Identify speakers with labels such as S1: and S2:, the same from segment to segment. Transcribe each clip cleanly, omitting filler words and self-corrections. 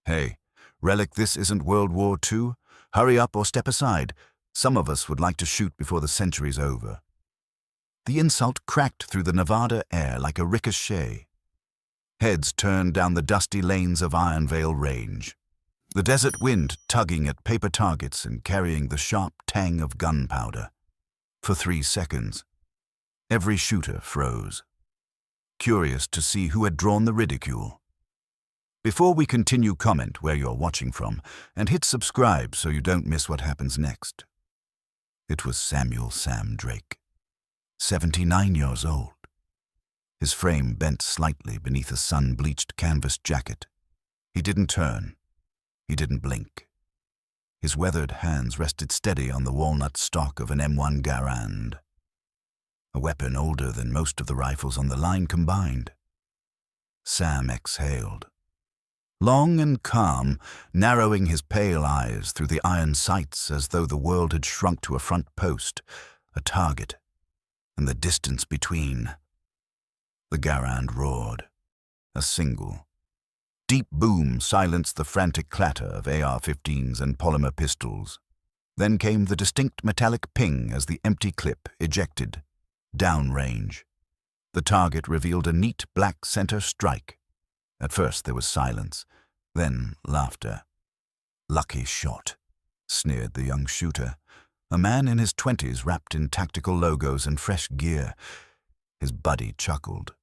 S1: Hey, Relic, this isn't World War II. Hurry up or step aside. Some of us would like to shoot before the century's over. The insult cracked through the Nevada air like a ricochet. Heads turned down the dusty lanes of Ironveil Range. The desert wind tugging at paper targets and carrying the sharp tang of gunpowder. For 3 seconds, every shooter froze, curious to see who had drawn the ridicule. Before we continue, comment where you're watching from and hit subscribe so you don't miss what happens next. It was Samuel Sam Drake, 79 years old. His frame bent slightly beneath a sun-bleached canvas jacket. He didn't turn. He didn't blink. His weathered hands rested steady on the walnut stock of an M1 Garand, a weapon older than most of the rifles on the line combined. Sam exhaled, long and calm, narrowing his pale eyes through the iron sights as though the world had shrunk to a front post, a target, and the distance between. The Garand roared. A single, deep boom silenced the frantic clatter of AR-15s and polymer pistols. Then came the distinct metallic ping as the empty clip ejected, downrange. The target revealed a neat black center strike. At first there was silence, then laughter. "Lucky shot," sneered the young shooter, a man in his 20s wrapped in tactical logos and fresh gear. His buddy chuckled.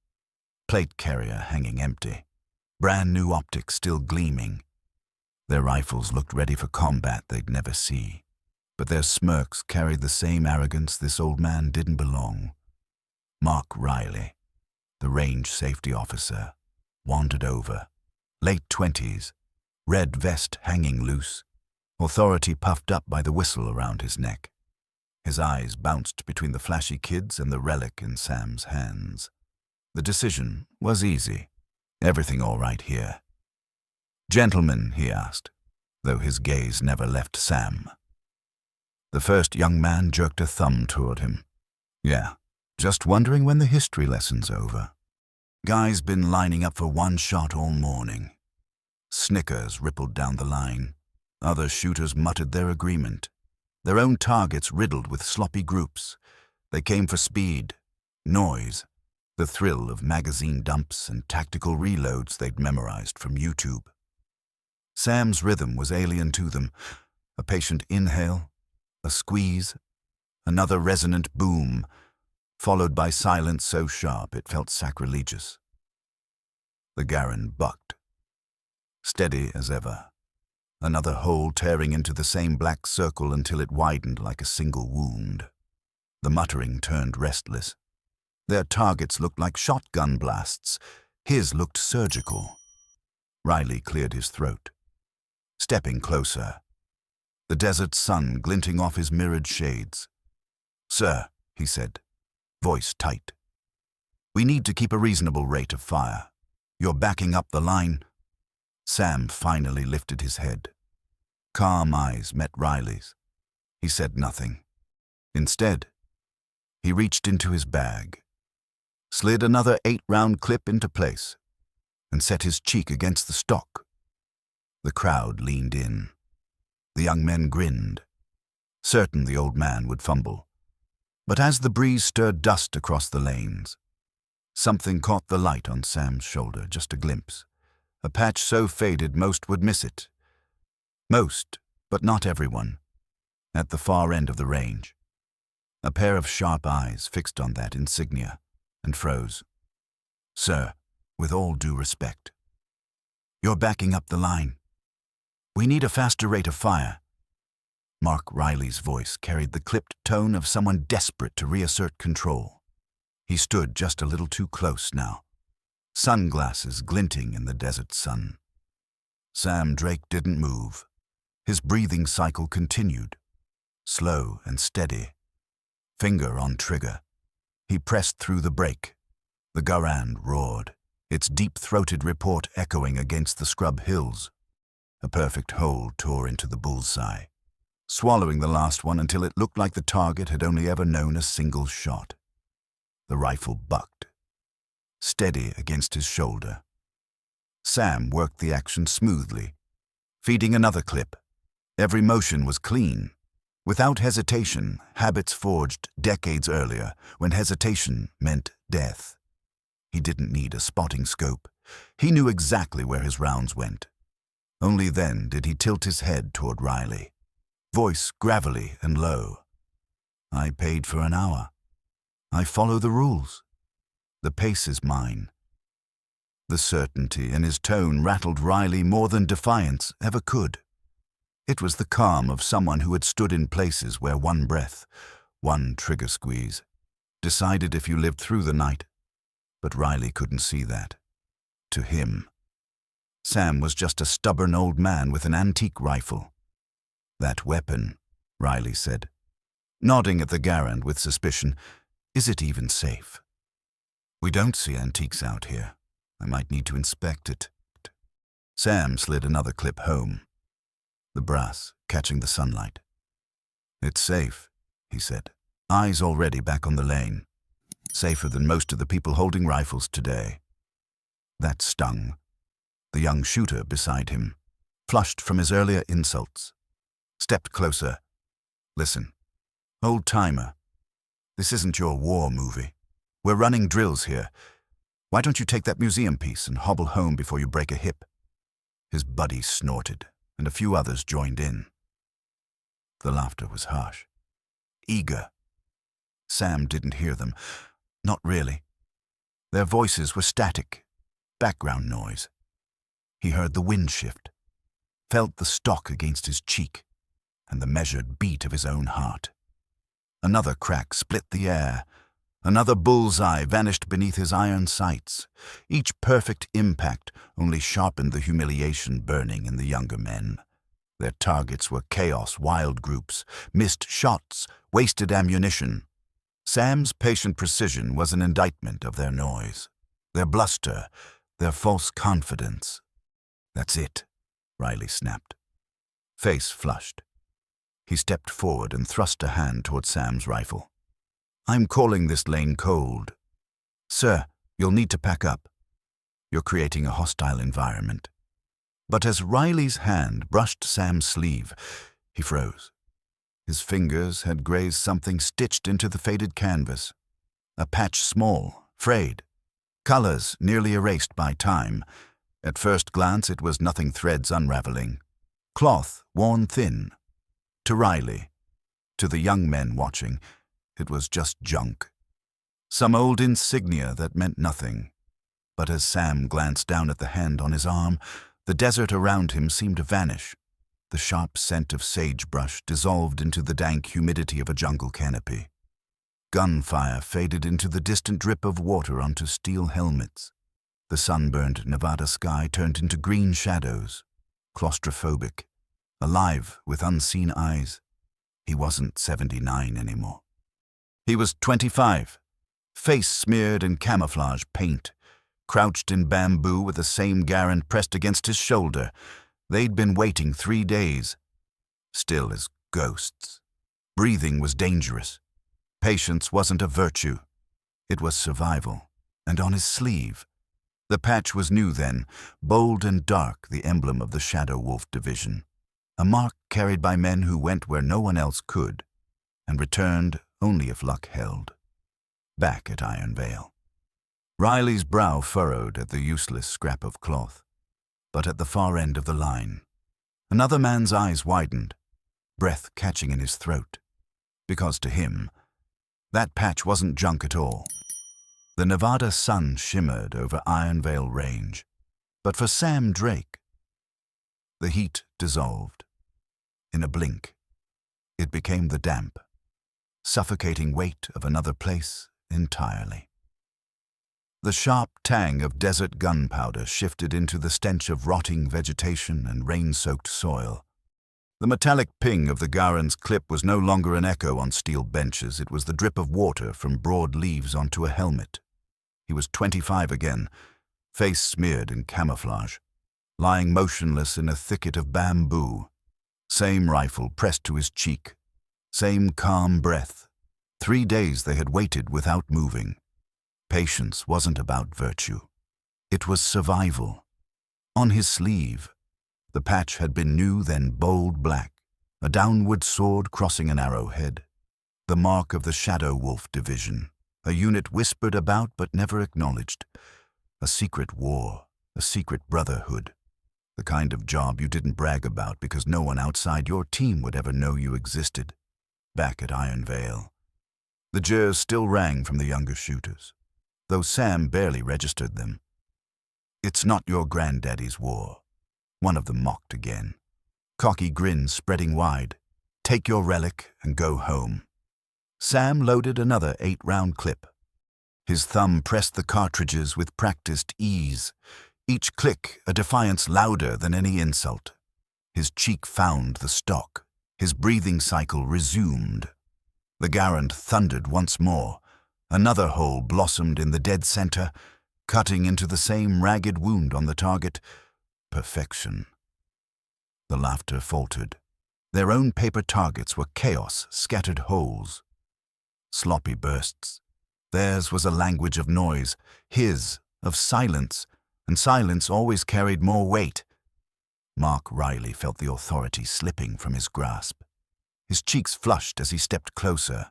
S1: Plate carrier hanging empty. Brand new optic still gleaming. Their rifles looked ready for combat they'd never see, but their smirks carried the same arrogance this old man didn't belong. Mark Riley, the range safety officer, wandered over. Late 20s, red vest hanging loose, authority puffed up by the whistle around his neck. His eyes bounced between the flashy kids and the relic in Sam's hands. The decision was easy. Everything all right here? "Gentlemen," he asked, though his gaze never left Sam. The first young man jerked a thumb toward him. "Yeah, just wondering when the history lesson's over. Guys been lining up for one shot all morning." Snickers rippled down the line. Other shooters muttered their agreement. Their own targets riddled with sloppy groups. They came for speed, noise, the thrill of magazine dumps and tactical reloads they'd memorized from YouTube. Sam's rhythm was alien to them. A patient inhale, a squeeze, another resonant boom, followed by silence so sharp it felt sacrilegious. The Garand bucked, steady as ever, another hole tearing into the same black circle until it widened like a single wound. The muttering turned restless. Their targets looked like shotgun blasts. His looked surgical. Riley cleared his throat, stepping closer, the desert sun glinting off his mirrored shades. "Sir," he said, voice tight, "we need to keep a reasonable rate of fire. You're backing up the line." Sam finally lifted his head. Calm eyes met Riley's. He said nothing. Instead, he reached into his bag, slid another 8-round clip into place, and set his cheek against the stock. The crowd leaned in. The young men grinned, certain the old man would fumble. But as the breeze stirred dust across the lanes, something caught the light on Sam's shoulder, just a glimpse, a patch so faded most would miss it. Most, but not everyone. At the far end of the range, a pair of sharp eyes fixed on that insignia and froze. "Sir, with all due respect, you're backing up the line. We need a faster rate of fire." Mark Riley's voice carried the clipped tone of someone desperate to reassert control. He stood just a little too close now, sunglasses glinting in the desert sun. Sam Drake didn't move. His breathing cycle continued, slow and steady, finger on trigger. He pressed through the brake. The Garand roared, its deep-throated report echoing against the scrub hills. A perfect hole tore into the bullseye, swallowing the last one until it looked like the target had only ever known a single shot. The rifle bucked, steady against his shoulder. Sam worked the action smoothly, feeding another clip. Every motion was clean. Without hesitation, habits forged decades earlier, when hesitation meant death. He didn't need a spotting scope. He knew exactly where his rounds went. Only then did he tilt his head toward Riley, voice gravelly and low. "I paid for an hour. I follow the rules. The pace is mine." The certainty in his tone rattled Riley more than defiance ever could. It was the calm of someone who had stood in places where one breath, one trigger squeeze, decided if you lived through the night. But Riley couldn't see that. To him, Sam was just a stubborn old man with an antique rifle. "That weapon," Riley said, nodding at the Garand with suspicion. "Is it even safe?" "We don't see antiques out here. I might need to inspect it." Sam slid another clip home, the brass catching the sunlight. "It's safe," he said, eyes already back on the lane. "Safer than most of the people holding rifles today." That stung. The young shooter beside him, flushed from his earlier insults, stepped closer. "Listen, old-timer, this isn't your war movie. We're running drills here. Why don't you take that museum piece and hobble home before you break a hip?" His buddy snorted, and a few others joined in. The laughter was harsh, eager. Sam didn't hear them. Not really. Their voices were static, background noise. He heard the wind shift, felt the stock against his cheek, and the measured beat of his own heart. Another crack split the air. Another bullseye vanished beneath his iron sights. Each perfect impact only sharpened the humiliation burning in the younger men. Their targets were chaos, wild groups, missed shots, wasted ammunition. Sam's patient precision was an indictment of their noise, their bluster, their false confidence. "That's it," Riley snapped. Face flushed. He stepped forward and thrust a hand toward Sam's rifle. "I'm calling this lane cold. Sir, you'll need to pack up. You're creating a hostile environment." But as Riley's hand brushed Sam's sleeve, he froze. His fingers had grazed something stitched into the faded canvas. A patch small, frayed, colors nearly erased by time. At first glance, it was nothing threads unraveling. Cloth worn thin. To Riley, to the young men watching, it was just junk. Some old insignia that meant nothing. But as Sam glanced down at the hand on his arm, the desert around him seemed to vanish. The sharp scent of sagebrush dissolved into the dank humidity of a jungle canopy. Gunfire faded into the distant drip of water onto steel helmets. The sunburned Nevada sky turned into green shadows, claustrophobic, alive with unseen eyes. He wasn't 79 anymore. He was 25, face smeared in camouflage paint, crouched in bamboo with the same Garand pressed against his shoulder. They'd been waiting 3 days, still as ghosts. Breathing was dangerous. Patience wasn't a virtue. It was survival. And on his sleeve, the patch was new then, bold and dark, the emblem of the Shadow Wolf Division. A mark carried by men who went where no one else could, and returned only if luck held. Back at Ironveil. Riley's brow furrowed at the useless scrap of cloth. But at the far end of the line, another man's eyes widened, breath catching in his throat. Because to him, that patch wasn't junk at all. The Nevada sun shimmered over Ironveil Range. But for Sam Drake, the heat dissolved. In a blink, it became the damp, suffocating weight of another place entirely. The sharp tang of desert gunpowder shifted into the stench of rotting vegetation and rain-soaked soil. The metallic ping of the Garand's clip was no longer an echo on steel benches. It was the drip of water from broad leaves onto a helmet. He was 25 again, face smeared in camouflage, lying motionless in a thicket of bamboo. Same rifle pressed to his cheek, same calm breath. 3 days they had waited without moving. Patience wasn't about virtue. It was survival. On his sleeve, The patch had been new, then bold black, a downward sword crossing an arrowhead. The mark of the Shadow Wolf Division, a unit whispered about but never acknowledged. A secret war, a secret brotherhood. The kind of job you didn't brag about because no one outside your team would ever know you existed. Back at Ironveil, the jeers still rang from the younger shooters, though Sam barely registered them. "It's not your granddaddy's war," one of them mocked again, cocky grin spreading wide. "Take your relic and go home." Sam loaded another 8-round clip. His thumb pressed the cartridges with practiced ease, each click a defiance louder than any insult. His cheek found the stock. His breathing cycle resumed. The Garand thundered once more. Another hole blossomed in the dead center, cutting into the same ragged wound on the target. Perfection. The laughter faltered. Their own paper targets were chaos, scattered holes. Sloppy bursts. Theirs was a language of noise, his of silence, and silence always carried more weight. Mark Riley felt the authority slipping from his grasp. His cheeks flushed as he stepped closer,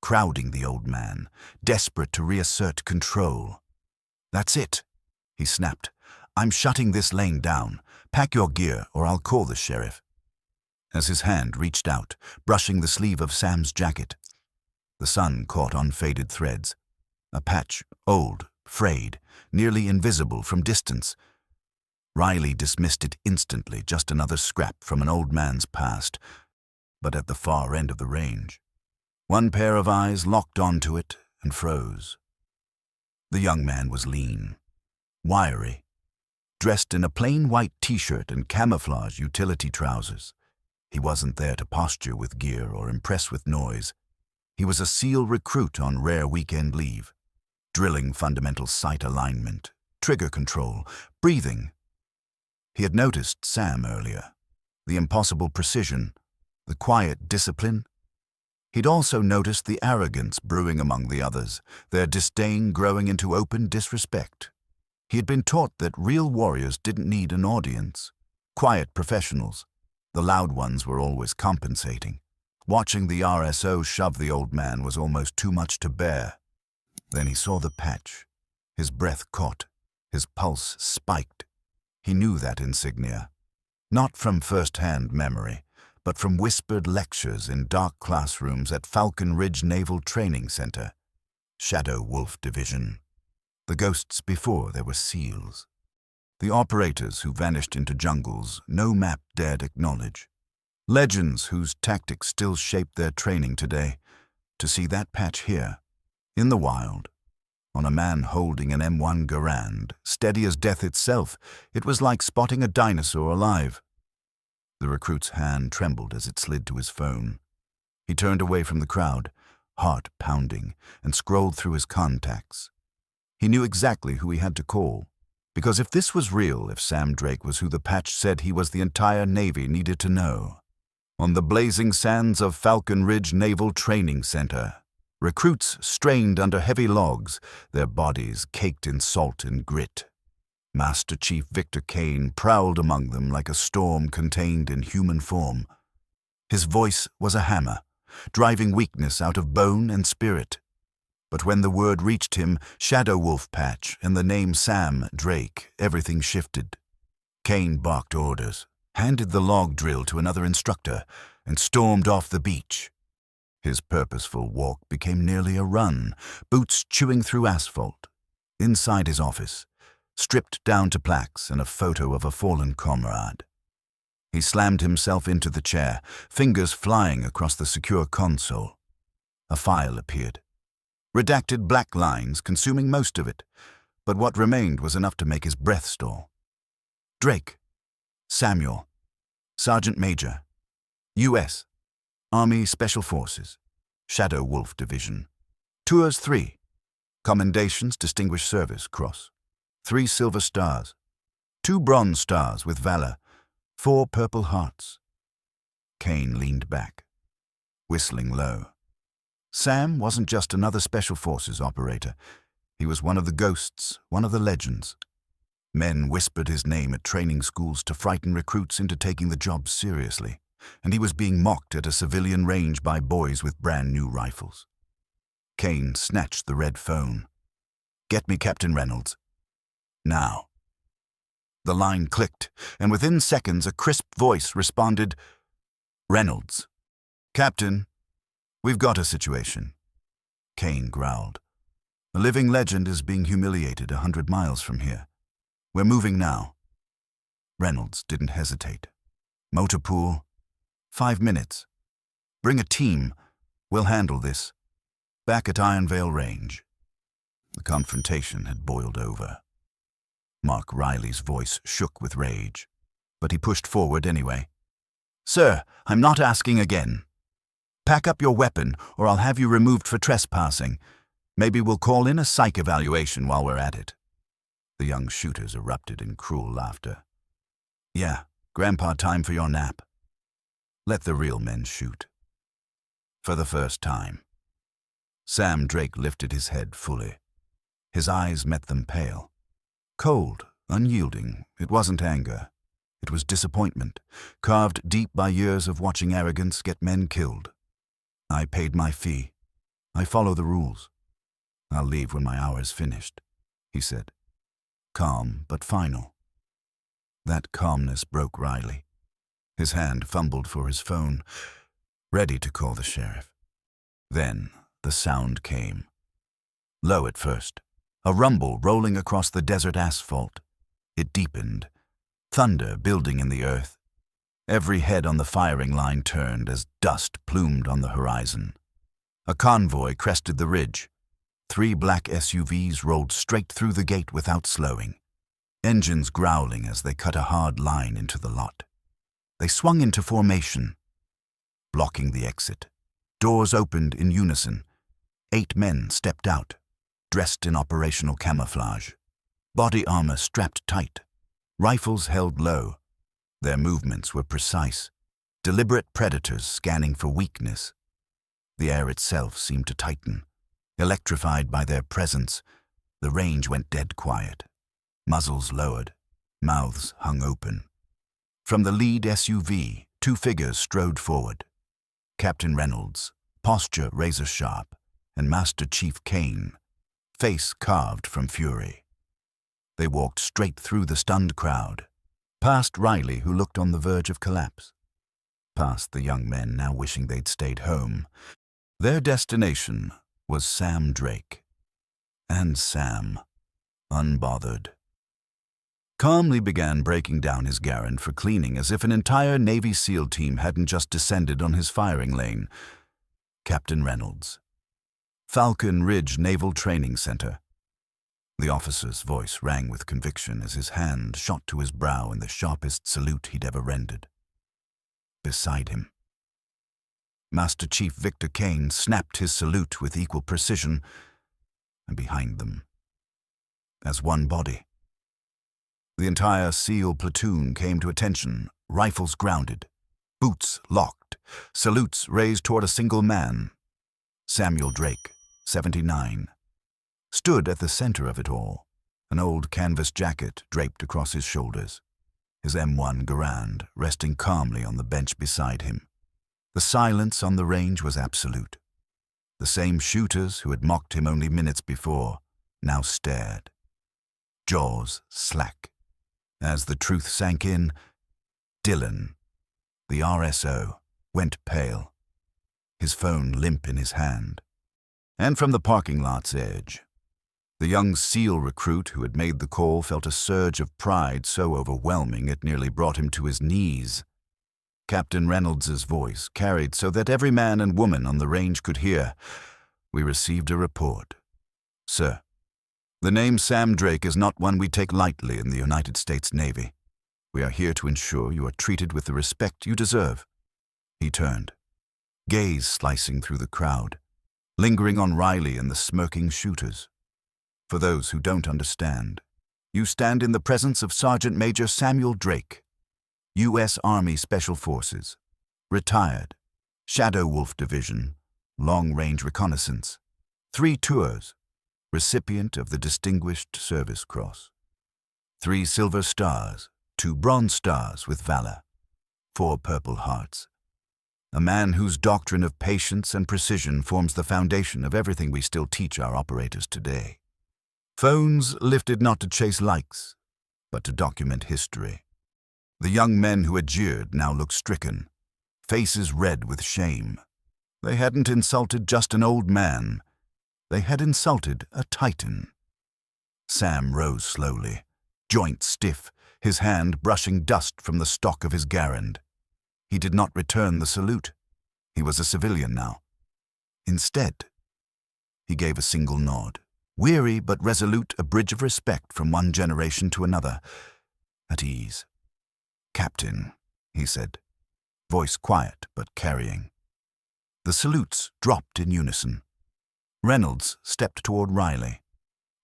S1: crowding the old man, desperate to reassert control. "That's it," he snapped. "I'm shutting this lane down. Pack your gear or I'll call the sheriff." As his hand reached out, brushing the sleeve of Sam's jacket, the sun caught on faded threads. A patch, old, frayed, nearly invisible from distance. Riley dismissed it instantly, just another scrap from an old man's past, but at the far end of the range. One pair of eyes locked onto it and froze. The young man was lean, wiry, dressed in a plain white t-shirt and camouflage utility trousers. He wasn't there to posture with gear or impress with noise. He was a SEAL recruit on rare weekend leave, drilling fundamental sight alignment, trigger control, breathing. He had noticed Sam earlier, the impossible precision, the quiet discipline. He'd also noticed the arrogance brewing among the others, their disdain growing into open disrespect. He had been taught that real warriors didn't need an audience. Quiet professionals. The loud ones were always compensating. Watching the RSO shove the old man was almost too much to bear. Then he saw the patch. His breath caught. His pulse spiked. He knew that insignia. Not from first-hand memory, but from whispered lectures in dark classrooms at Falcon Ridge Naval Training Center. Shadow Wolf Division. The ghosts before there were SEALs. The operators who vanished into jungles no map dared acknowledge. Legends whose tactics still shaped their training today. To see that patch here, in the wild, on a man holding an M1 Garand, steady as death itself, it was like spotting a dinosaur alive. The recruit's hand trembled as it slid to his phone. He turned away from the crowd, heart pounding, and scrolled through his contacts. He knew exactly who he had to call, because if this was real, if Sam Drake was who the patch said he was, the entire Navy needed to know. On the blazing sands of Falcon Ridge Naval Training Center, recruits strained under heavy logs, their bodies caked in salt and grit. Master Chief Victor Kane prowled among them like a storm contained in human form. His voice was a hammer, driving weakness out of bone and spirit. But when the word reached him, Shadow Wolf Patch, and the name Sam Drake, everything shifted. Kane barked orders, handed the log drill to another instructor, and stormed off the beach. His purposeful walk became nearly a run, boots chewing through asphalt. Inside his office, stripped down to plaques and a photo of a fallen comrade. He slammed himself into the chair, fingers flying across the secure console. A file appeared. Redacted black lines consuming most of it, but what remained was enough to make his breath stall. Drake. Samuel. Sergeant Major. U.S. Army Special Forces. Shadow Wolf Division. Tours 3. Commendations Distinguished Service Cross. 3 silver stars. 2 bronze stars with valor. 4 purple hearts. Kane leaned back, whistling low. Sam wasn't just another Special Forces operator. He was one of the ghosts, one of the legends. Men whispered his name at training schools to frighten recruits into taking the job seriously, and he was being mocked at a civilian range by boys with brand new rifles. Kane snatched the red phone. "Get me Captain Reynolds. Now." The line clicked, and within seconds a crisp voice responded, "Reynolds. Captain, we've got a situation." Kane growled. "A living legend is being humiliated 100 miles from here. We're moving now." Reynolds didn't hesitate. "Motor pool. 5 minutes. Bring a team. We'll handle this. Back at Ironveil Range." The confrontation had boiled over. Mark Riley's voice shook with rage, but he pushed forward anyway. "Sir, I'm not asking again. Pack up your weapon, or I'll have you removed for trespassing. Maybe we'll call in a psych evaluation while we're at it." The young shooters erupted in cruel laughter. "Yeah, Grandpa, time for your nap. Let the real men shoot." For the first time, Sam Drake lifted his head fully. His eyes met them pale. Cold, unyielding, it wasn't anger. It was disappointment, carved deep by years of watching arrogance get men killed. "I paid my fee. I follow the rules. I'll leave when my hour's finished," he said. Calm, but final. That calmness broke Riley. His hand fumbled for his phone, ready to call the sheriff. Then the sound came. Low at first, a rumble rolling across the desert asphalt. It deepened, thunder building in the earth. Every head on the firing line turned as dust plumed on the horizon. A convoy crested the ridge. 3 black SUVs rolled straight through the gate without slowing, engines growling as they cut a hard line into the lot. They swung into formation, blocking the exit. Doors opened in unison. 8 men stepped out, dressed in operational camouflage. Body armor strapped tight, rifles held low. Their movements were precise, deliberate predators scanning for weakness. The air itself seemed to tighten. Electrified by their presence, the range went dead quiet. Muzzles lowered, mouths hung open. From the lead SUV, 2 figures strode forward. Captain Reynolds, posture razor-sharp, and Master Chief Kane, face carved from fury. They walked straight through the stunned crowd, past Riley, who looked on the verge of collapse, past the young men now wishing they'd stayed home. Their destination was Sam Drake. And Sam, unbothered, calmly began breaking down his Garand for cleaning as if an entire Navy SEAL team hadn't just descended on his firing lane. Captain Reynolds. Falcon Ridge Naval Training Center. The officer's voice rang with conviction as his hand shot to his brow in the sharpest salute he'd ever rendered. Beside him, Master Chief Victor Kane snapped his salute with equal precision, and behind them, as one body, the entire SEAL platoon came to attention, rifles grounded, boots locked, salutes raised toward a single man. Samuel Drake, 79, stood at the center of it all, an old canvas jacket draped across his shoulders, his M1 Garand resting calmly on the bench beside him. The silence on the range was absolute. The same shooters who had mocked him only minutes before now stared, jaws slack. As the truth sank in, Dylan, the RSO, went pale, his phone limp in his hand. And from the parking lot's edge, the young SEAL recruit who had made the call felt a surge of pride so overwhelming it nearly brought him to his knees. Captain Reynolds's voice carried so that every man and woman on the range could hear. "We received a report. Sir, the name Sam Drake is not one we take lightly in the United States Navy. We are here to ensure you are treated with the respect you deserve." He turned, gaze slicing through the crowd, lingering on Riley and the smirking shooters. "For those who don't understand, you stand in the presence of Sergeant Major Samuel Drake, U.S. Army Special Forces, retired, Shadow Wolf Division, long-range reconnaissance, 3 tours, recipient of the Distinguished Service Cross. 3 silver stars, 2 bronze stars with valor, 4 purple hearts. A man whose doctrine of patience and precision forms the foundation of everything we still teach our operators today. Phones lifted not to chase likes, but to document history. The young men who had jeered now looked stricken, faces red with shame. They hadn't insulted just an old man. They had insulted a titan. Sam rose slowly, joints stiff, his hand brushing dust from the stock of his Garand. He did not return the salute. He was a civilian now. Instead, he gave a single nod, weary but resolute, a bridge of respect from one generation to another. At ease. "Captain," he said, voice quiet but carrying. The salutes dropped in unison. Reynolds stepped toward Riley,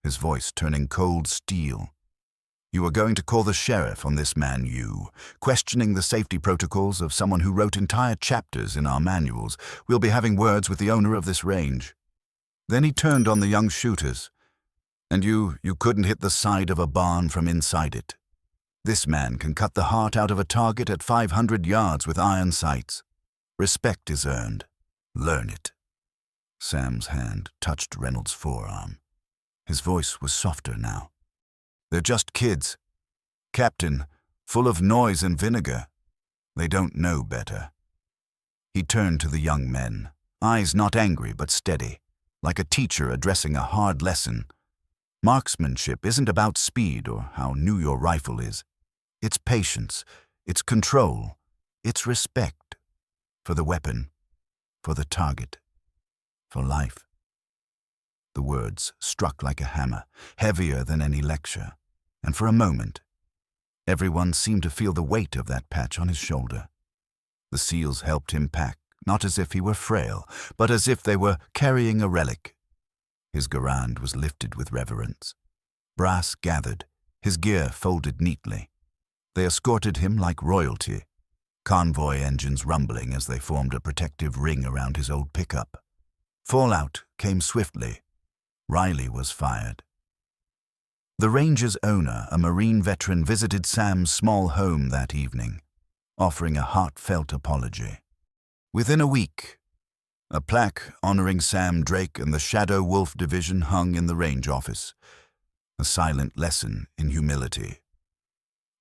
S1: his voice turning cold steel. "You are going to call the sheriff on this man, you, questioning the safety protocols of someone who wrote entire chapters in our manuals. We'll be having words with the owner of this range." Then he turned on the young shooters. "And you couldn't hit the side of a barn from inside it. This man can cut the heart out of a target at 500 yards with iron sights. Respect is earned. Learn it." Sam's hand touched Reynolds' forearm. His voice was softer now. "They're just kids. Captain, full of noise and vinegar. They don't know better." He turned to the young men, eyes not angry but steady, like a teacher addressing a hard lesson. Marksmanship isn't about speed or how new your rifle is. It's patience, it's control, it's respect. For the weapon, for the target, for life. The words struck like a hammer, heavier than any lecture, and for a moment, everyone seemed to feel the weight of that patch on his shoulder. The SEALs helped him pack, not as if he were frail, but as if they were carrying a relic. His Garand was lifted with reverence. Brass gathered, his gear folded neatly. They escorted him like royalty, convoy engines rumbling as they formed a protective ring around his old pickup. Fallout came swiftly. Riley was fired. The range's owner, a Marine veteran, visited Sam's small home that evening, offering a heartfelt apology. Within a week, a plaque honoring Sam Drake and the Shadow Wolf Division hung in the range office, a silent lesson in humility.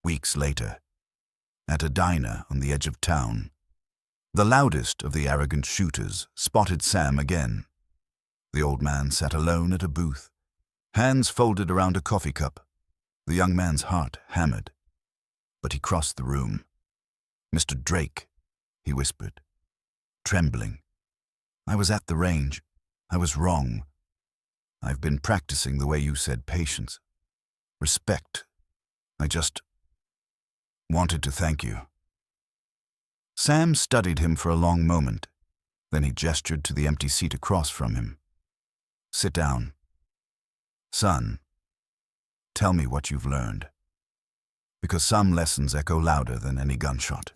S1: Weeks later, at a diner on the edge of town, the loudest of the arrogant shooters spotted Sam again. The old man sat alone at a booth, hands folded around a coffee cup. The young man's heart hammered, but he crossed the room. "Mr. Drake," he whispered, trembling. "I was at the range. I was wrong. I've been practicing the way you said, patience, respect. I just wanted to thank you." Sam studied him for a long moment. Then he gestured to the empty seat across from him. "Sit down. Son, tell me what you've learned. Because some lessons echo louder than any gunshot."